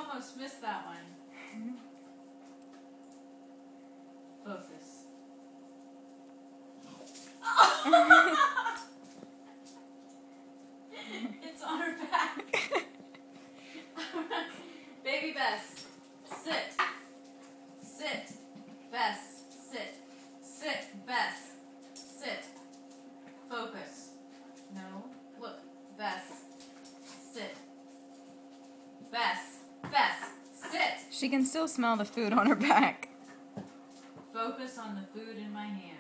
almost missed that one. Focus. It's on her back. Baby Bess, sit. Sit. Bess, sit. Sit, Bess. Sit. Focus. No. Look. Bess. Sit. Bess. Bess. Sit. She can still smell the food on her back. Focus on the food in my hand.